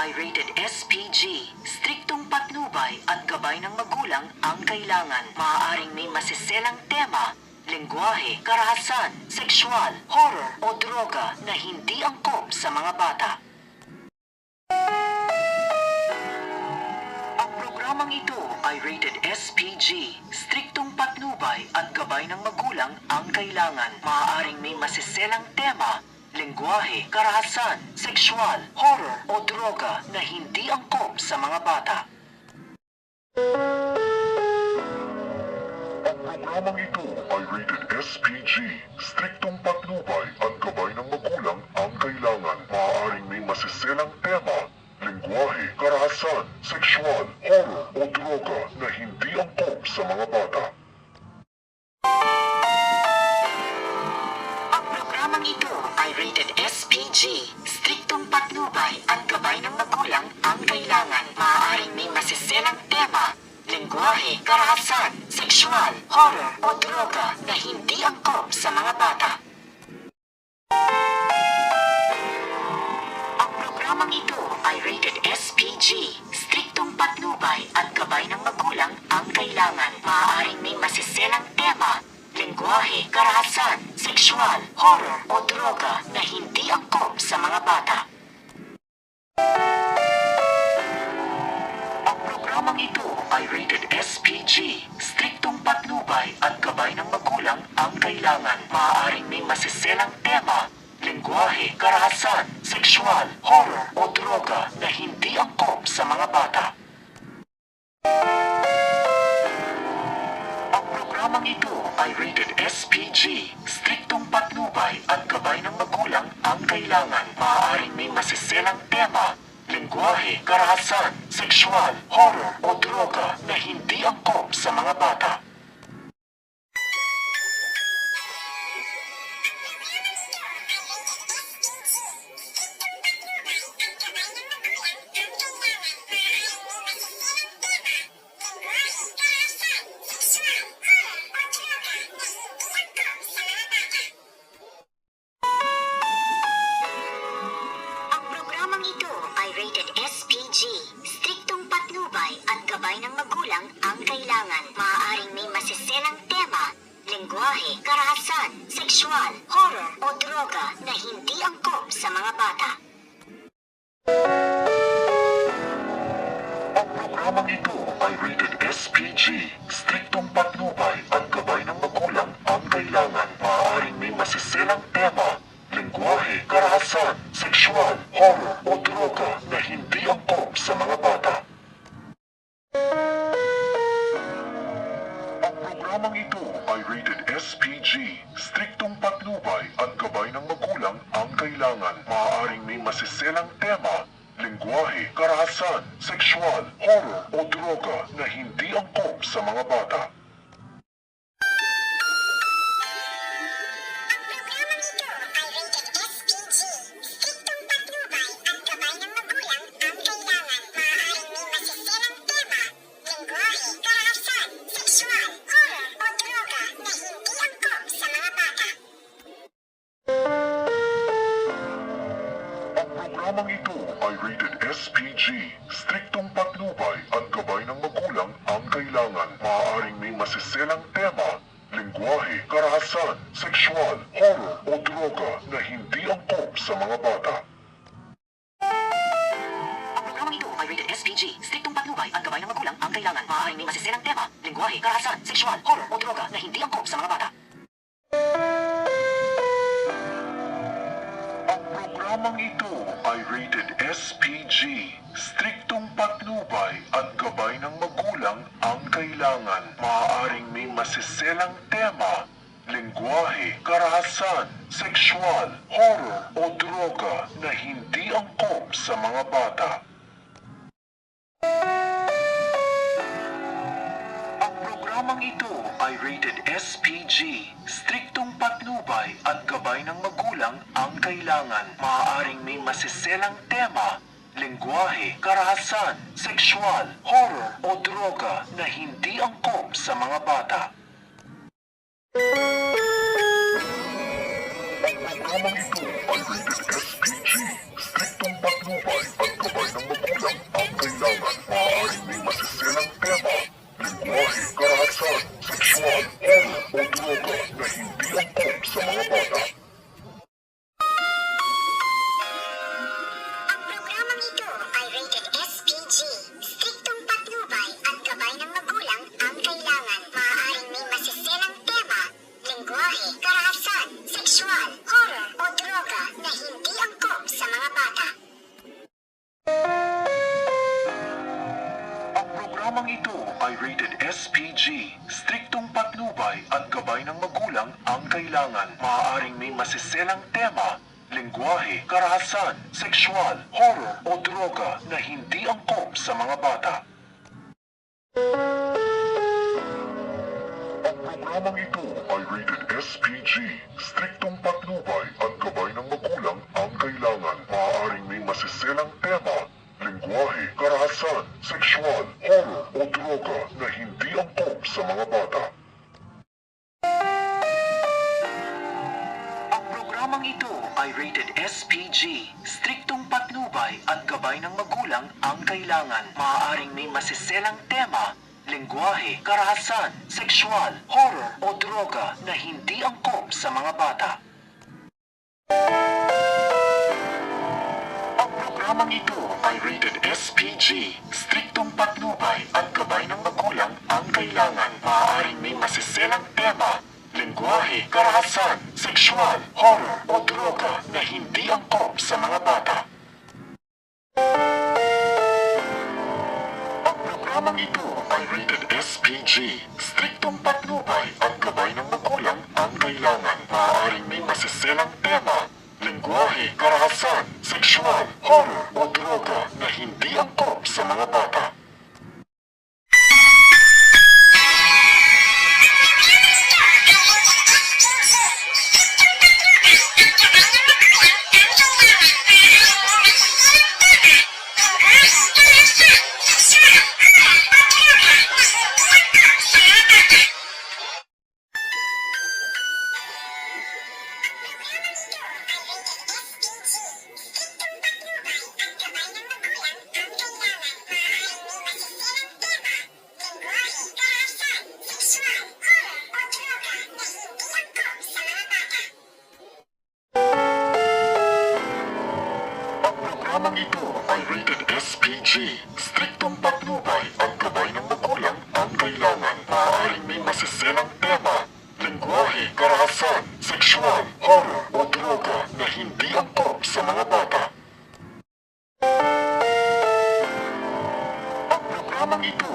ay rated SPG. Striktong patnubay at gabay ng magulang ang kailangan. Maaaring may masiselang tema, lengguwahe, karahasan, sexual, horror o droga na hindi angkop sa mga bata. Ang programang ito ay rated SPG. Striktong patnubay at gabay ng magulang ang kailangan. Maaaring may masiselang tema, lengguwahe, karahasan, sexual, horror o droga na hindi angkop sa mga bata. Ang programang ito ay rated SPG. Striktong patnubay at gabay ng magulang ang kailangan. Maaaring may masiselang tema, lengguwahe, karahasan, sexual, horror o droga na hindi angkop sa mga bata. Ang programang ito ay rated SPG. Striktong patnubay at gabay ng magulang ang kailangan. Maaaring may masiselang tema, lengguwahe, karahasan, sexual, horror o droga na hindi angkop sa mga bata. Ang programang ito ay rated SPG. Striktong patnubay at gabay ng magulang ang kailangan. Maaaring may masiselang tema, lengguwahe, karahasan, sexual, horror o droga na hindi angkop sa mga bata. Ang programang ito ay rated SPG. Striktong patnubay at gabay ng magulang ang kailangan. Maaaring may masiselang tema, lengguwahe, karahasan, sexual, horror o droga na hindi angkop sa mga bata. Ang programang ito ay rated SPG. Striktong patnubay at gabay ng magulang ang kailangan. Maaaring may masiselang tema, lengguwahe, karahasan, sexual, horror o droga na hindi angkop sa mga bata. Ang programang ito ay rated SPG. Striktong patnubay at gabay ng magulang ang kailangan. Maaaring may masiselang tema, lengguwahe, karahasan, sexual, horror o droga na hindi angkop sa mga bata. Ang programang ito ay rated SPG. Striktong patnubay at gabay ng magulang ang kailangan. Maaaring may masiselang tema, lengguwahe, karahasan, sexual, horror o droga na hindi angkop sa mga bata. Ang programang ito ay rated SPG. Striktong patnubay at gabay ng magulang ang kailangan. Maaaring may masiselang tema, lengguwahe, karahasan, sexual, horror o droga na hindi angkop sa mga bata. Ang programang ito ay rated SPG. Striktong patnubay at gabay ng magulang ang kailangan. Maaaring may masiselang tema, lengguwahe, karahasan, sexual, horror o droga na hindi angkop sa mga bata. Ang programang ito ay rated SPG. Striktong patnubay at gabay ng magulang ang kailangan. Maaaring may masiselang tema, lengguwahe, karahasan, sexual, horror o droga na hindi angkop sa mga bata. Ang programang ito ay rated SPG. Striktong patnubay at gabay ng magulang ang kailangan. Maaaring may masiselang tema, lengguwahe, karahasan, sexual, horror o droga na hindi angkop sa mga bata. Ang programang ito ay rated SPG. Striktong patnubay at gabay ng magulang ang kailangan. Maaaring may masiselang tema, lengguwahe, karahasan, sexual, horror o droga na hindi angkop sa mga bata. Ang programang ito ay rated SPG. Striktong patnubay at gabay ng magulang SPG. Striktong patnubay at gabay ng magulang ang kailangan. Maaaring may masiselang tema, lengguwahe, karahasan, sexual, horror o droga na hindi angkop sa mga bata. Ang programang ito ay rated SPG. Striktong patnubay at gabay ng magulang ang kailangan. Maaaring may masiselang tema, lengguwahe, karahasan, sexual, horror o droga na hindi angkop sa mga bata. Ang programang ito ay rated SPG. Striktong patnubay at gabay ng magulang ang kailangan. Maaaring may masiselang tema, lengguwahe, karahasan, sexual, horror o droga na hindi angkop sa mga bata. Ang programang ito ay rated SPG. Striktong patnubay at gabay ng magulang ang kailangan. Maaaring may masiselang tema, lengguwahe, karahasan, sexual, horror o droga na hindi angkop sa mga bata. Ang programang ito ay rated SPG. Striktong patnubay at gabay ng magulang ang kailangan. Maaaring may masiselang tema, lengguwahe, karahasan, sexual, horror o droga na hindi angkop sa mga bata. Programang ito ay rated SPG. Striktong patnubay at gabay ng magulang ang kailangan. Maaaring may masiselang tema, lengguwahe, karahasan, sexual, horror o droga na hindi angkop sa mga bata. Ang programang ito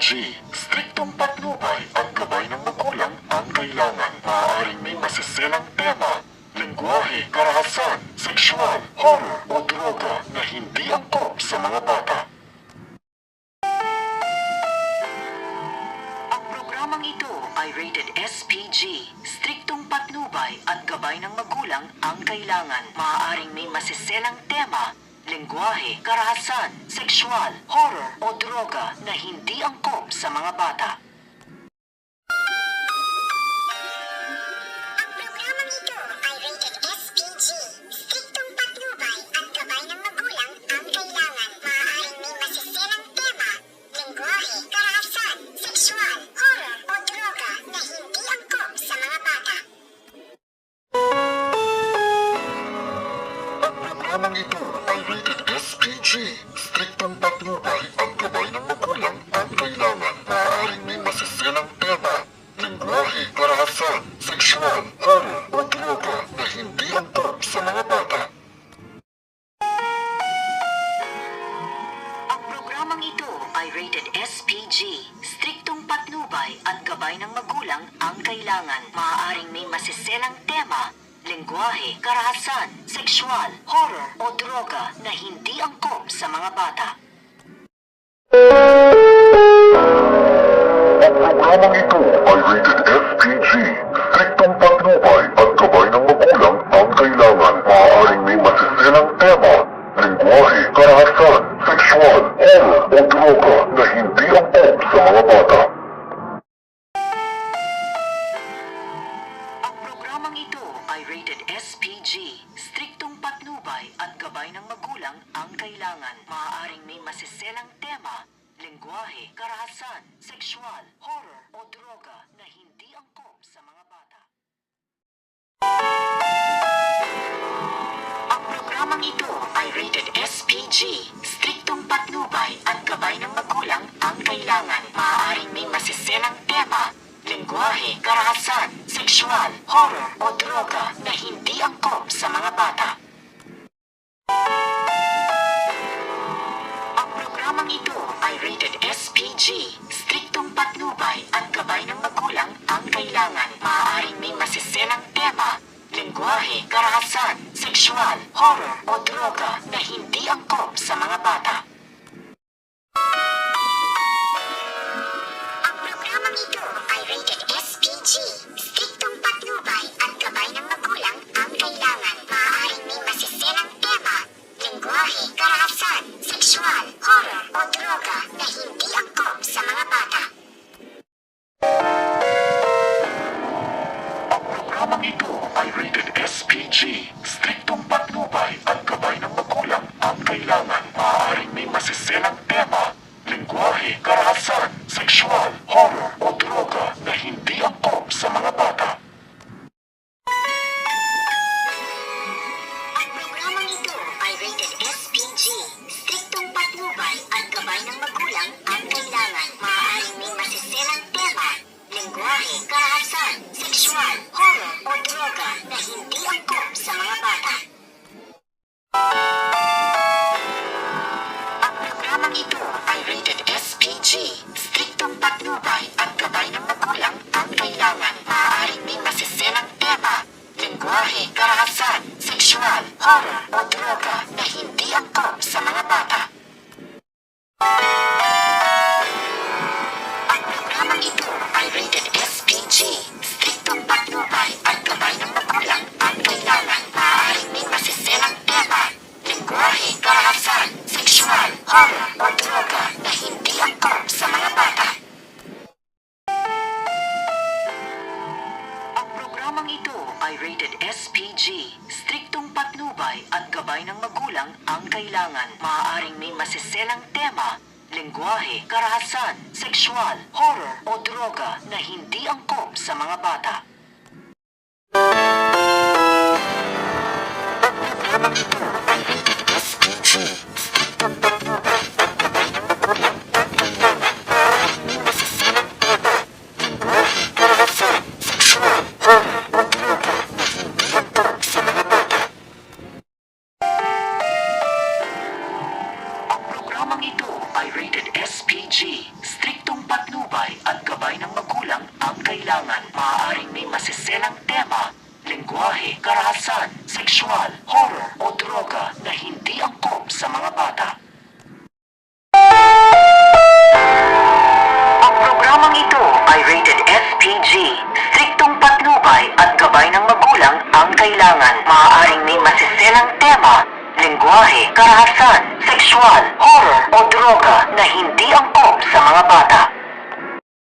ay rated SPG. Striktong patnubay at gabay ng magulang ang kailangan. Maaaring may masiselang tema, lengguwahe, karahasan, sexual, horror o droga na hindi angkop sa mga bata. Ang programang ito ay rated SPG. Striktong patnubay at gabay ng magulang ang kailangan. Maaaring may masiselang tema, lengguwahe, karahasan, sexual, horror o droga na hindi angkop sa mga bata. Programang ito ay rated SPG. Striktong patnubay at gabay ng magulang ang kailangan. Maaaring may masiselang tema, lengguwahe, karahasan, sexual, horror o droga na hindi angkop sa mga bata. Ang programang ito ay rated SPG. Striktong patnubay at gabay ng magulang ang kailangan. Maaaring may masiselang tema, lengguwahe, karahasan, sexual, horror o droga na hindi angkop sa mga bata. Ang programang ito ay rated SPG. Striktong patnubay at gabay ng magulang ang kailangan. Maaaring may masiselang tema, lengguwahe, karahasan, sexual, horror o droga na hindi angkop sa mga bata. Ang programang ito ay rated SPG. Striktong patnubay at gabay ng magulang ang kailangan. Maaaring may masiselang tema, lengguwahe, karahasan, sexual, horror o droga na hindi angkop sa mga bata. Ang programang ito ay rated SPG. Striktong patnubay at gabay ng magulang ang kailangan. Maaaring may masiselang tema, lengguwahe, karahasan, sexual, horror o droga na hindi angkop sa mga bata. Ang programang ito ay rated SPG. Striktong patnubay at gabay ng magulang ang kailangan. Maaaring may masiselang tema, lengguwahe, karahasan, sexual, horror o droga na hindi angkop sa mga bata. Ang programang ito ay rated SPG. Striktong patnubay at gabay ng magulang ang kailangan. Maaaring may masiselang tema, lengguwahe, karahasan, sexual, horror o droga na hindi angkop sa mga bata. Ang programang ito ay rated SPG. Striktong karahasan, sexual, horror o droga na hindi angkop sa mga bata. Ang programang ito ay rated SPG. Striktong patnubay at gabay ng magulang ang kailangan. Maaaring may masiselang tema, lengguwahe, karahasan, sexual, horror o droga na hindi angkop sa mga bata. Ang programang ito ay rated SPG. Striktong patnubay at gabay ng magulang ang kailangan. Maaaring may masiselang tema, lengguwahe, karahasan, sexual, horror o droga na hindi angkop sa mga bata. Ang programang ito ay rated SPG. Striktong patnubay at gabay ng magulang ang kailangan. Maaaring may masiselang tema, lengguwahe, karahasan, sexual, horror o droga na hindi angkop sa mga bata. Ang programang ito ay rated SPG. Striktong patnubay at gabay ng magulang ang kailangan. Maaaring may masiselang tema, lengguwahe, karahasan, sexual, horror o droga na hindi angkop sa mga bata. Ang programang ito ay rated SPG. Striktong patnubay at gabay ng magulang ang kailangan. Maaaring may masiselang tema, lengguwahe, karahasan, sexual, horror o droga na hindi angkop sa mga bata. Ang programang ito ay rated SPG. Striktong patnubay at gabay ng magulang ang kailangan. Maaaring may masiselang tema, lengguwahe, karahasan, sexual, horror o droga na hindi angkop sa mga bata. Ang programang ito ay rated SPG. Striktong patnubay at gabay ng magulang ang kailangan. Maaaring may masiselang tema, lengguwahe, karahasan, sexual, horror o droga na hindi angkop sa mga bata. Ang programang ito ay rated SPG. Striktong patnubay at gabay ng magulang ang kailangan. Maaaring may masiselang tema, lengguwahe, karahasan, sexual, horror o droga na hindi angkop sa mga bata. Ang programang ito ay rated SPG. Striktong patnubay at gabay ng magulang ang kailangan. Maaaring may masiselang tema, lengguwahe, karahasan, sexual, horror o droga na hindi angkop sa mga bata.